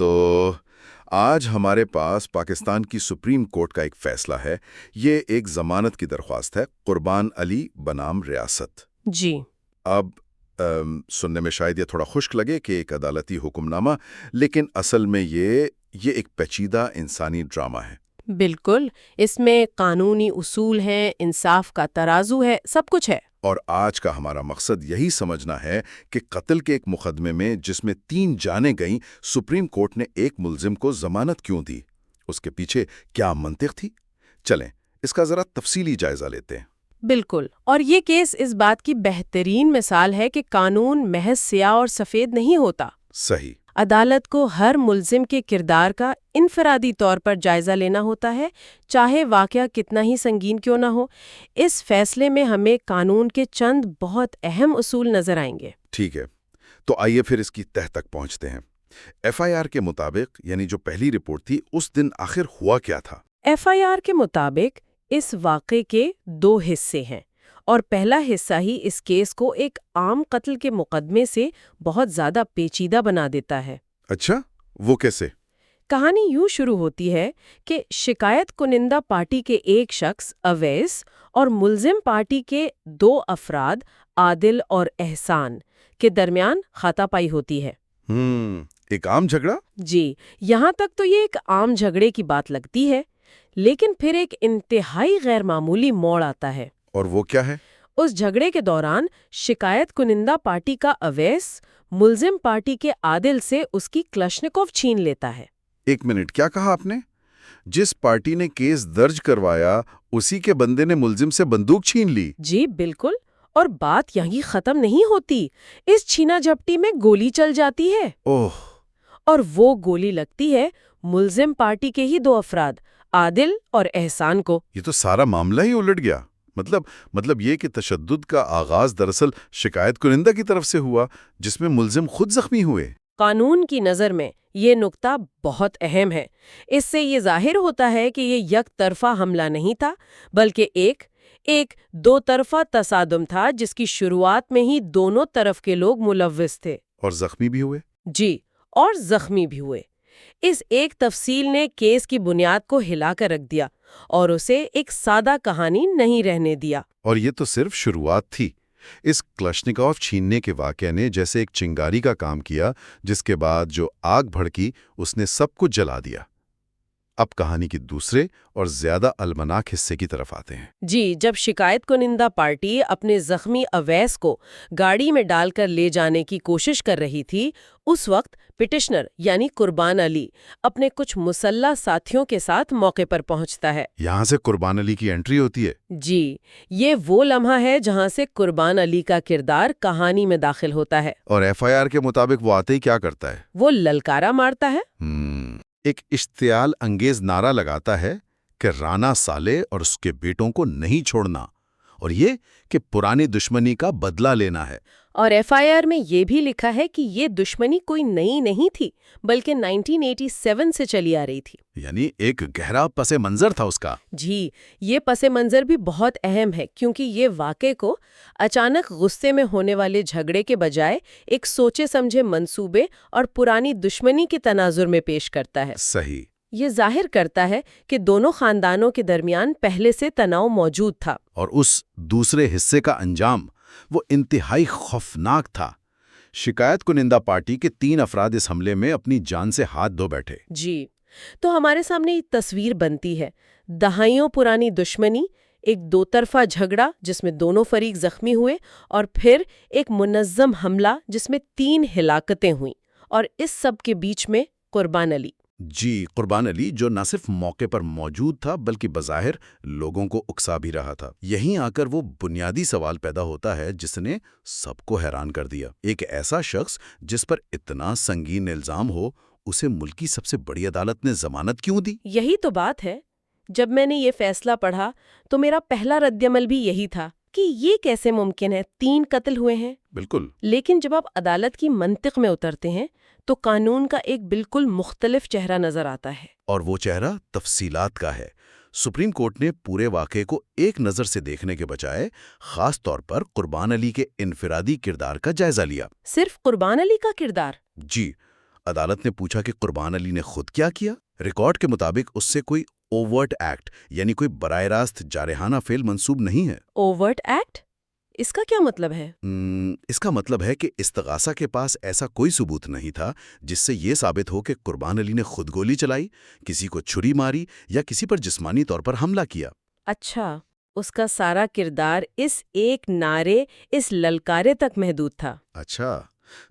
تو آج ہمارے پاس پاکستان کی سپریم کورٹ کا ایک فیصلہ ہے۔ یہ ایک ضمانت کی درخواست ہے، قربان علی بنام ریاست۔ جی اب سننے میں شاید یہ تھوڑا خشک لگے کہ ایک عدالتی حکم نامہ، لیکن اصل میں یہ ایک پیچیدہ انسانی ڈرامہ ہے۔ بالکل، اس میں قانونی اصول ہیں، انصاف کا ترازو ہے، سب کچھ ہے۔ اور آج کا ہمارا مقصد یہی سمجھنا ہے کہ قتل کے ایک مقدمے میں جس میں 3 جانیں گئیں، سپریم کورٹ نے ایک ملزم کو ضمانت کیوں دی؟ اس کے پیچھے کیا منطق تھی؟ چلیں اس کا ذرا تفصیلی جائزہ لیتے ہیں۔ بالکل، اور یہ کیس اس بات کی بہترین مثال ہے کہ قانون محض سیاہ اور سفید نہیں ہوتا۔ صحیح۔ عدالت کو ہر ملزم کے کردار کا انفرادی طور پر جائزہ لینا ہوتا ہے، چاہے واقعہ کتنا ہی سنگین کیوں نہ ہو۔ اس فیصلے میں ہمیں قانون کے چند بہت اہم اصول نظر آئیں گے۔ ٹھیک ہے، تو آئیے پھر اس کی تہہ تک پہنچتے ہیں۔ ایف آئی آر کے مطابق، یعنی جو پہلی رپورٹ تھی، اس دن آخر ہوا کیا تھا؟ ایف آئی آر کے مطابق اس واقعے کے 2 حصے ہیں، اور پہلا حصہ ہی اس کیس کو ایک عام قتل کے مقدمے سے بہت زیادہ پیچیدہ بنا دیتا ہے۔ اچھا، وہ کیسے؟ کہانی یوں شروع ہوتی ہے کہ شکایت کنندہ پارٹی کے ایک شخص اویس اور ملزم پارٹی کے 2 افراد عادل اور احسان کے درمیان ہاتھا پائی ہوتی ہے۔ ایک عام جھگڑا؟ جی، یہاں تک تو یہ ایک عام جھگڑے کی بات لگتی ہے، لیکن پھر ایک انتہائی غیر معمولی موڑ آتا ہے۔ اور وہ کیا ہے؟ اس جھگڑے کے دوران شکایت کنندہ پارٹی کا اویس ملزم پارٹی کے عادل سے اس کی کلشنکوف چھین لیتا ہے۔ ایک منٹ، کیا کہا آپ نے؟ جس پارٹی نے کیس درج کروایا اسی کے بندے نے ملزم سے بندوق چھین لی؟ جی بالکل، اور بات یہیں ختم نہیں ہوتی۔ اس چھینا جھپٹی میں گولی چل جاتی ہے۔ اوہ! اور وہ گولی لگتی ہے ملزم پارٹی کے ہی 2 افراد، عادل اور احسان کو۔ یہ تو سارا معاملہ ہی الٹ گیا۔ مطلب یہ کہ تشدد کا آغاز دراصل شکایت کنندہ کی طرف سے ہوا، جس میں ملزم خود زخمی ہوئے۔ قانون کی نظر میں یہ نقطہ بہت اہم ہے۔ اس سے یہ ظاہر ہوتا ہے کہ یہ یک طرفہ حملہ نہیں تھا، بلکہ ایک 2 طرفہ تصادم تھا جس کی شروعات میں ہی دونوں طرف کے لوگ ملوث تھے۔ اور زخمی بھی ہوئے؟ جی، اور زخمی بھی ہوئے۔ اس ایک تفصیل نے کیس کی بنیاد کو ہلا کر رکھ دیا اور اسے ایک سادہ کہانی نہیں رہنے دیا۔ اور یہ تو صرف شروعات تھی۔ اس کلشنکوف چھیننے کے واقعے نے جیسے ایک چنگاری کا کام کیا، جس کے بعد جو آگ بھڑکی اس نے سب کچھ جلا دیا۔ اب کہانی کی دوسرے اور زیادہ المناک حصے کی طرف آتے ہیں۔ جی، جب شکایت کنندہ پارٹی اپنے زخمی اویس کو گاڑی میں ڈال کر لے جانے کی کوشش کر رہی تھی، اس وقت پٹیشنر یعنی قربان علی اپنے کچھ مسلح ساتھیوں کے ساتھ موقع پر پہنچتا ہے۔ یہاں سے قربان علی کی انٹری ہوتی ہے۔ جی، یہ وہ لمحہ ہے جہاں سے قربان علی کا کردار کہانی میں داخل ہوتا ہے۔ اور ایف آئی آر کے مطابق وہ آتے ہی کیا کرتا ہے؟ وہ للکارا مارتا ہے۔ ایک اشتعال انگیز نعرہ لگاتا ہے کہ رانا صالح اور اس کے بیٹوں کو نہیں چھوڑنا، اور یہ کہ پرانی دشمنی کا بدلہ لینا ہے۔ اور ایف آئی آر میں یہ بھی لکھا ہے کہ یہ دشمنی کوئی نئی نہیں تھی، بلکہ 1987 سے چلی آ رہی تھی۔ یعنی ایک گہرا پس منظر تھا اس کا۔ جی، یہ پس منظر بھی بہت اہم ہے، کیونکہ یہ واقعے کو اچانک غصے میں ہونے والے جھگڑے کے بجائے ایک سوچے سمجھے منصوبے اور پرانی دشمنی کے تناظر میں پیش کرتا ہے۔ صحیح۔ یہ ظاہر کرتا ہے کہ دونوں خاندانوں کے درمیان پہلے سے تناؤ موجود تھا۔ اور اس دوسرے حصے کا انجام وہ انتہائی خوفناک تھا۔ شکایت کنندہ پارٹی کے 3 افراد اس حملے میں اپنی جان سے ہاتھ دھو بیٹھے۔ جی، تو ہمارے سامنے ایک تصویر بنتی ہے، دہائیوں پرانی دشمنی، ایک 2 طرفہ جھگڑا جس میں دونوں فریق زخمی ہوئے، اور پھر ایک منظم حملہ جس میں 3 ہلاکتیں ہوئیں، اور اس سب کے بیچ میں قربان علی۔ جی، قربان علی جو نہ صرف موقع پر موجود تھا بلکہ بظاہر لوگوں کو اکسا بھی رہا تھا۔ یہیں آ کر وہ بنیادی سوال پیدا ہوتا ہے جس نے سب کو حیران کر دیا۔ ایک ایسا شخص جس پر اتنا سنگین الزام ہو، اسے ملک کی سب سے بڑی عدالت نے ضمانت کیوں دی؟ یہی تو بات ہے۔ جب میں نے یہ فیصلہ پڑھا تو میرا پہلا رد عمل بھی یہی تھا کہ یہ کیسے ممکن ہے، 3 قتل ہوئے ہیں۔ بالکل۔ لیکن جب آپ عدالت کی منطق میں اترتے ہیں تو قانون کا ایک بالکل مختلف چہرہ نظر آتا ہے۔ اور وہ چہرہ تفصیلات کا ہے۔ سپریم کورٹ نے پورے واقعے کو ایک نظر سے دیکھنے کے بجائے خاص طور پر قربان علی کے انفرادی کردار کا جائزہ لیا۔ صرف قربان علی کا کردار؟ جی، عدالت نے پوچھا کہ قربان علی نے خود کیا کیا؟ ریکارڈ کے مطابق اس سے کوئی اوورٹ ایکٹ یعنی کوئی براہ راست جارحانہ فعل منسوب نہیں ہے۔ Avert act? اس کا کیا مطلب ہے؟ اس کا مطلب ہے کہ استغاثہ کے پاس ایسا کوئی ثبوت نہیں تھا جس سے یہ ثابت ہو کہ قربان علی نے خود گولی چلائی، کسی کو چھری ماری یا کسی پر جسمانی طور پر حملہ کیا۔ اچھا، اس کا سارا کردار اس ایک نعرے، اس للکارے تک محدود تھا۔ اچھا،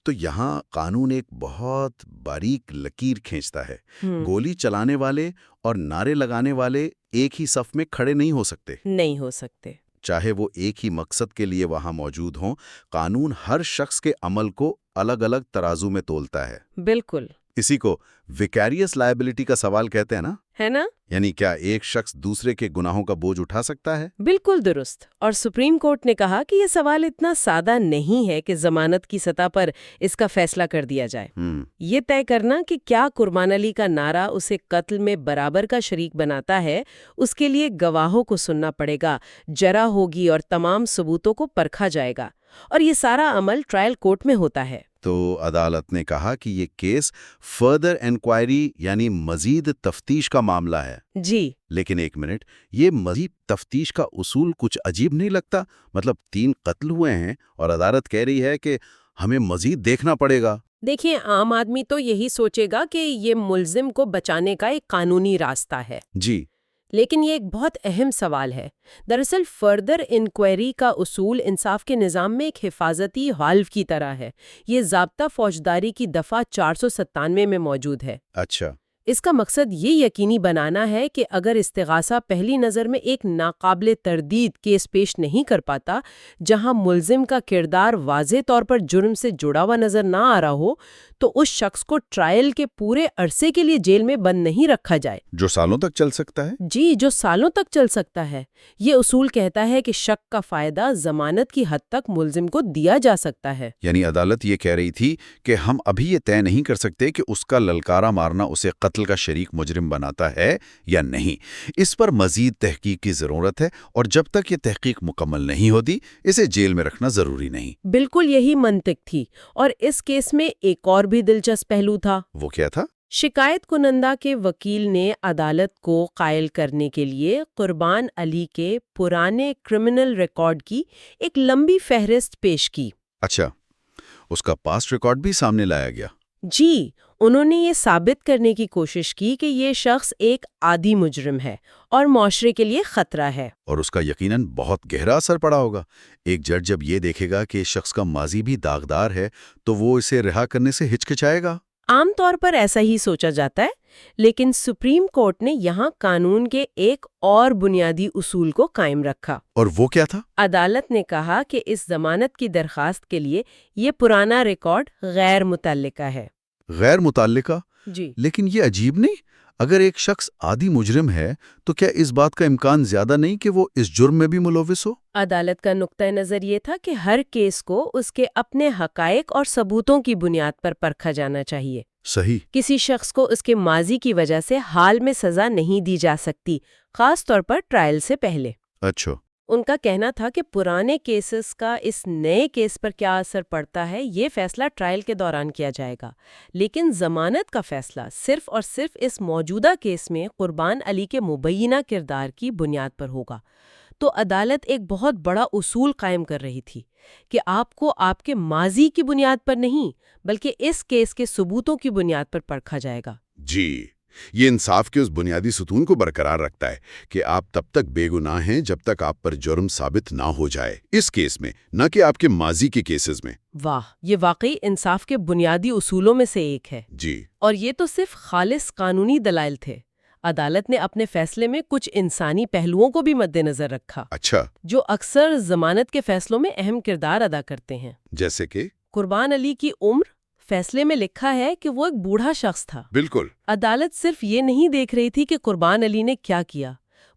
تو یہاں قانون ایک بہت باریک لکیر کھینچتا ہے۔ گولی چلانے والے اور نعرے لگانے والے ایک ہی صف میں کھڑے نہیں ہو سکتے۔ نہیں ہو سکتے۔ چاہے وہ ایک ہی مقصد کے لیے وہاں موجود ہوں، قانون ہر شخص کے عمل کو الگ الگ ترازو میں تولتا ہے۔ بالکل۔ اسی کو ویکیریس لائبلٹی کا سوال کہتے ہیں نا؟ ہے نا؟ یعنی کیا ایک شخص دوسرے کے گناہوں کا بوجھ اٹھا سکتا ہے؟ بالکل درست۔ اور سپریم کورٹ نے کہا کہ یہ سوال اتنا سادہ نہیں ہے کہ ضمانت کی سطح پر اس کا فیصلہ کر دیا جائے۔ یہ طے کرنا کہ کیا قربان علی کا نعرہ اسے قتل میں برابر کا شریک بناتا ہے، اس کے لیے گواہوں کو سننا پڑے گا، جرح ہوگی اور تمام ثبوتوں کو پرکھا جائے گا، اور یہ سارا عمل ٹرائل کورٹ میں ہوتا ہے۔ تو عدالت نے کہا کہ یہ کیس فردر انکوائری یعنی مزید تفتیش کا معاملہ ہے۔ جی، لیکن ایک منٹ، یہ مزید تفتیش کا اصول کچھ عجیب نہیں لگتا؟ مطلب 3 قتل ہوئے ہیں اور عدالت کہہ رہی ہے کہ ہمیں مزید دیکھنا پڑے گا۔ دیکھیں، عام آدمی تو یہی سوچے گا کہ یہ ملزم کو بچانے کا ایک قانونی راستہ ہے۔ جی، لیکن یہ ایک بہت اہم سوال ہے۔ دراصل فردر انکوائری کا اصول انصاف کے نظام میں ایک حفاظتی والو کی طرح ہے۔ یہ ضابطہ فوجداری کی دفعہ 497 میں موجود ہے۔ اچھا، اس کا مقصد یہ یقینی بنانا ہے کہ اگر استغاثہ پہلی نظر میں ایک ناقابل تردید کیس پیش نہیں کر پاتا، جہاں ملزم کا کردار واضح طور پر جرم سے جڑا ہوا نظر نہ آ رہا ہو، تو اس شخص کو ٹرائل کے پورے عرصے کے لیے جیل میں بند نہیں رکھا جائے۔ جو سالوں تک چل سکتا ہے؟ جی، جو سالوں تک چل سکتا ہے۔ یہ اصول کہتا ہے کہ شک کا فائدہ ضمانت کی حد تک ملزم کو دیا جا سکتا ہے۔ یعنی عدالت یہ کہہ رہی تھی کہ ہم ابھی یہ طے نہیں کر سکتے کہ اس کا للکارا مارنا اسے قتل کا شریک مجرم بناتا ہے یا نہیں۔ اس پر مزید تحقیق کی ضرورت ہے، اور جب تک یہ تحقیق مکمل نہیں ہوتی، اسے جیل میں رکھنا ضروری نہیں۔ بالکل یہی منطق تھی۔ اور اس کیس میں ایک اور بھی دلچسپ پہلو تھا۔ وہ کیا تھا؟ شکایت کنندہ کے وکیل نے عدالت کو قائل کرنے کے لیے قربان علی کے پرانے کرمنل ریکارڈ کی ایک لمبی فہرست پیش کی۔ اچھا، اس کا پاسٹ ریکارڈ بھی سامنے لایا گیا؟ جی، انہوں نے یہ ثابت کرنے کی کوشش کی کہ یہ شخص ایک عادی مجرم ہے اور معاشرے کے لیے خطرہ ہے۔ اور اس کا یقیناً بہت گہرا اثر پڑا ہوگا۔ ایک جج جب یہ دیکھے گا کہ اس شخص کا ماضی بھی داغدار ہے تو وہ اسے رہا کرنے سے ہچکچائے گا۔ عام طور پر ایسا ہی سوچا جاتا ہے، لیکن سپریم کورٹ نے یہاں قانون کے ایک اور بنیادی اصول کو قائم رکھا۔ اور وہ کیا تھا؟ عدالت نے کہا کہ اس ضمانت کی درخواست کے لیے یہ پرانا ریکارڈ غیر متعلقہ ہے۔ غیر متعلقہ؟ جی، لیکن یہ عجیب نہیں؟ اگر ایک شخص عادی مجرم ہے تو کیا اس بات کا امکان زیادہ نہیں کہ وہ اس جرم میں بھی ملوث ہو؟ عدالت کا نقطۂ نظر یہ تھا کہ ہر کیس کو اس کے اپنے حقائق اور ثبوتوں کی بنیاد پر پرکھا جانا چاہیے۔ صحیح۔ کسی شخص کو اس کے ماضی کی وجہ سے حال میں سزا نہیں دی جا سکتی، خاص طور پر ٹرائل سے پہلے۔ اچھا، ان کا کہنا تھا کہ پرانے کیسز کا اس نئے کیس پر کیا اثر پڑتا ہے، یہ فیصلہ ٹرائل کے دوران کیا جائے گا، لیکن ضمانت کا فیصلہ صرف اور صرف اس موجودہ کیس میں قربان علی کے مبینہ کردار کی بنیاد پر ہوگا۔ تو عدالت ایک بہت بڑا اصول قائم کر رہی تھی کہ آپ کو آپ کے ماضی کی بنیاد پر نہیں، بلکہ اس کیس کے ثبوتوں کی بنیاد پر پرکھا جائے گا۔ جی، یہ انصاف کے اس بنیادی ستون کو برقرار رکھتا ہے کہ آپ تب تک بے گناہ ہیں جب تک آپ پر جرم ثابت نہ ہو جائے، اس کیس میں، نہ کہ آپ کے ماضی کے کیسز میں۔ واہ، یہ واقعی انصاف کے بنیادی اصولوں میں سے ایک ہے۔ جی، اور یہ تو صرف خالص قانونی دلائل تھے۔ عدالت نے اپنے فیصلے میں کچھ انسانی پہلوؤں کو بھی مد نظر رکھا، اچھا، جو اکثر ضمانت کے فیصلوں میں اہم کردار ادا کرتے ہیں۔ جیسے کہ؟ قربان علی کی عمر۔ فیصلے میں لکھا ہے کہ وہ ایک بوڑھا شخص تھا۔ بالکل۔ عدالت صرف یہ نہیں دیکھ رہی تھی کہ قربان علی نے کیا کیا،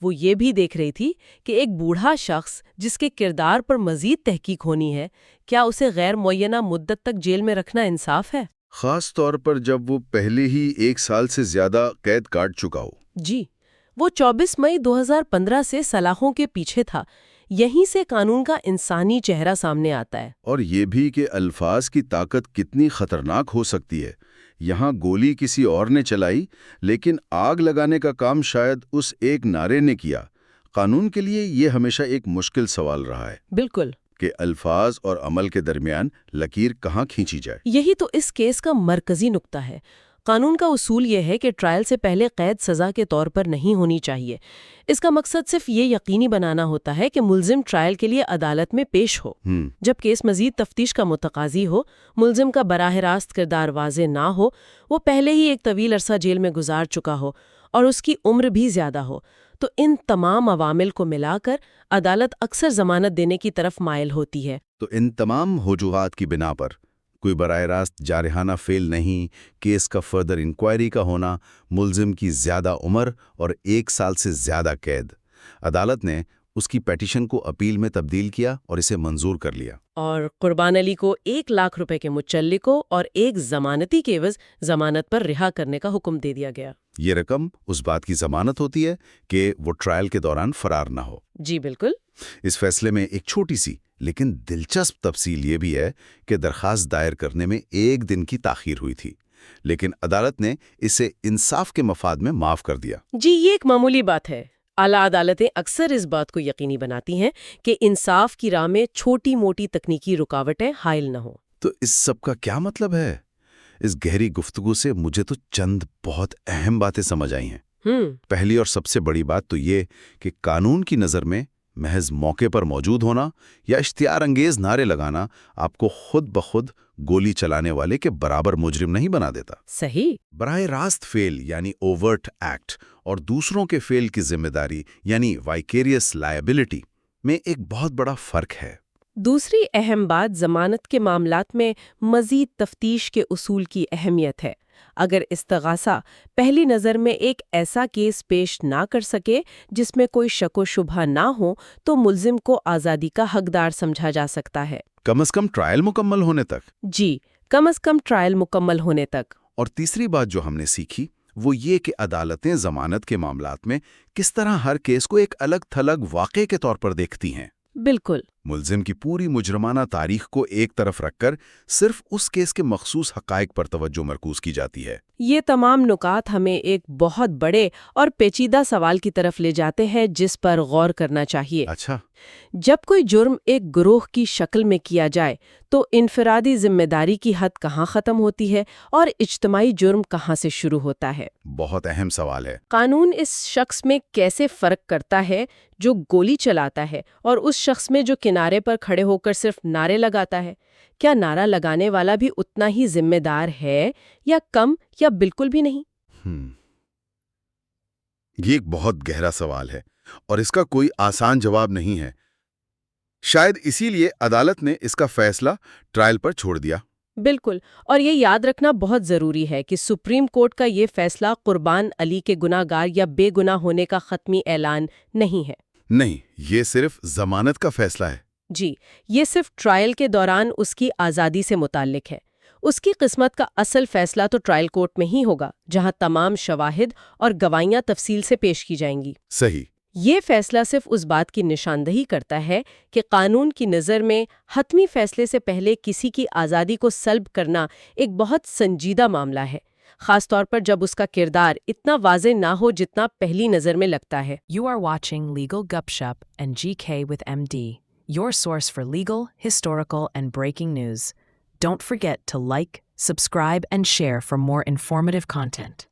وہ یہ بھی دیکھ رہی تھی کہ ایک بوڑھا شخص جس کے کردار پر مزید تحقیق ہونی ہے، کیا اسے غیر معینہ مدت تک جیل میں رکھنا انصاف ہے؟ خاص طور پر جب وہ پہلے ہی 1 سال سے زیادہ قید کاٹ چکا ہو۔ جی، وہ 24 مئی 2015 سے سلاخوں کے پیچھے تھا۔ یہیں سے قانون کا انسانی چہرہ سامنے آتا ہے۔ اور یہ بھی کہ الفاظ کی طاقت کتنی خطرناک ہو سکتی ہے۔ یہاں گولی کسی اور نے چلائی، لیکن آگ لگانے کا کام شاید اس ایک نعرے نے کیا۔ قانون کے لیے یہ ہمیشہ ایک مشکل سوال رہا ہے بالکل، کہ الفاظ اور عمل کے درمیان لکیر کہاں کھینچی جائے۔ یہی تو اس کیس کا مرکزی نقطہ ہے۔ قانون کا اصول یہ ہے کہ ٹرائل سے پہلے قید سزا کے طور پر نہیں ہونی چاہیے۔ اس کا مقصد صرف یہ یقینی بنانا ہوتا ہے کہ ملزم ٹرائل کے لیے عدالت میں پیش ہو۔ جب کیس مزید تفتیش کا متقاضی ہو، ملزم کا براہ راست کردار واضح نہ ہو، وہ پہلے ہی ایک طویل عرصہ جیل میں گزار چکا ہو اور اس کی عمر بھی زیادہ ہو، تو ان تمام عوامل کو ملا کر عدالت اکثر ضمانت دینے کی طرف مائل ہوتی ہے۔ تو ان تمام وجوہات کی بنا پر کوئی براہ راست جارحانہ فیل نہیں، کیس کا فردر انکوائری کا ہونا، ملزم کی زیادہ عمر اور 1 سال سے زیادہ قید، عدالت نے اس کی پیٹیشن کو اپیل میں تبدیل کیا اور اسے منظور کر لیا۔ اور قربان علی کو 1 لاکھ روپے کے مچلقوں اور 1 ضمانتی کے عوض ضمانت پر رہا کرنے کا حکم دے دیا گیا۔ یہ رقم اس بات کی ضمانت ہوتی ہے کہ وہ ٹرائل کے دوران فرار نہ ہو۔ جی بالکل۔ اس فیصلے میں ایک چھوٹی سی لیکن دلچسپ تفصیل یہ بھی ہے کہ درخواست دائر کرنے میں 1 دن کی تاخیر ہوئی تھی، لیکن عدالت نے اسے انصاف کے مفاد میں معاف کر دیا۔ جی، یہ ایک معمولی بات ہے۔ اعلیٰ عدالتیں اکثر اس بات کو یقینی بناتی ہیں کہ انصاف کی راہ میں چھوٹی موٹی تکنیکی رکاوٹیں حائل نہ ہوں۔ تو اس سب کا کیا مطلب ہے؟ اس گہری گفتگو سے مجھے تو چند بہت اہم باتیں سمجھ آئی ہیں۔ پہلی اور سب سے بڑی بات تو یہ کہ قانون کی نظر میں محض موقع پر موجود ہونا یا اشتعار انگیز نعرے لگانا آپ کو خود بخود گولی چلانے والے کے برابر مجرم نہیں بنا دیتا۔ صحیح۔ براہ راست فیل یعنی اوورٹ ایکٹ اور دوسروں کے فیل کی ذمہ داری یعنی وائکیریس لائبلٹی میں ایک بہت بڑا فرق ہے۔ دوسری اہم بات ضمانت کے معاملات میں مزید تفتیش کے اصول کی اہمیت ہے۔ اگر استغاثہ پہلی نظر میں ایک ایسا کیس پیش نہ کر سکے جس میں کوئی شک و شبہ نہ ہو تو ملزم کو آزادی کا حقدار سمجھا جا سکتا ہے۔ کم از کم ٹرائل مکمل ہونے تک۔ جی، کم از کم ٹرائل مکمل ہونے تک۔ اور تیسری بات جو ہم نے سیکھی وہ یہ کہ عدالتیں ضمانت کے معاملات میں کس طرح ہر کیس کو ایک الگ تھلگ واقعے کے طور پر دیکھتی ہیں۔ بالکل۔ ملزم کی پوری مجرمانہ تاریخ کو ایک طرف رکھ کر صرف اس کیس کے مخصوص حقائق پر توجہ مرکوز کی جاتی ہے۔ یہ تمام نکات ہمیں ایک بہت بڑے اور پیچیدہ سوال کی طرف لے جاتے ہیں جس پر غور کرنا چاہیے۔ اچھا۔ جب کوئی جرم ایک گروہ کی شکل میں کیا جائے تو انفرادی ذمہ داری کی حد کہاں ختم ہوتی ہے اور اجتماعی جرم کہاں سے شروع ہوتا ہے؟ بہت اہم سوال ہے۔ قانون اس شخص میں کیسے فرق کرتا ہے جو گولی چلاتا ہے اور اس شخص میں جو کنارے پر کھڑے ہو کر صرف نعرے لگاتا ہے؟ کیا نعرہ لگانے والا بھی اتنا ہی ذمہ دار ہے یا کم یا بالکل بھی نہیں؟ یہ ایک بہت گہرا سوال ہے اور اس کا کوئی آسان جواب نہیں ہے۔ شاید اسی لیے عدالت نے اس کا فیصلہ ٹرائل پر چھوڑ دیا۔ بالکل، اور یہ یاد رکھنا بہت ضروری ہے کہ سپریم کورٹ کا یہ فیصلہ قربان علی کے گناہ گار یا بے گناہ ہونے کا حتمی اعلان نہیں ہے۔ نہیں، یہ صرف ضمانت کا فیصلہ ہے۔ جی، یہ صرف ٹرائل کے دوران اس کی آزادی سے متعلق ہے۔ اس کی قسمت کا اصل فیصلہ تو ٹرائل کورٹ میں ہی ہوگا جہاں تمام شواہد اور گواہیاں تفصیل سے پیش کی جائیں گی۔ صحیح۔ یہ فیصلہ صرف اس بات کی نشاندہی کرتا ہے کہ قانون کی نظر میں حتمی فیصلے سے پہلے کسی کی آزادی کو سلب کرنا ایک بہت سنجیدہ معاملہ ہے، خاص طور پر جب اس کا کردار اتنا واضح نہ ہو جتنا پہلی نظر میں لگتا ہے۔ You are watching Legal Gupshup and GK with MD, your source for legal, historical, and breaking news. Don't forget to like, subscribe, and share for more informative content.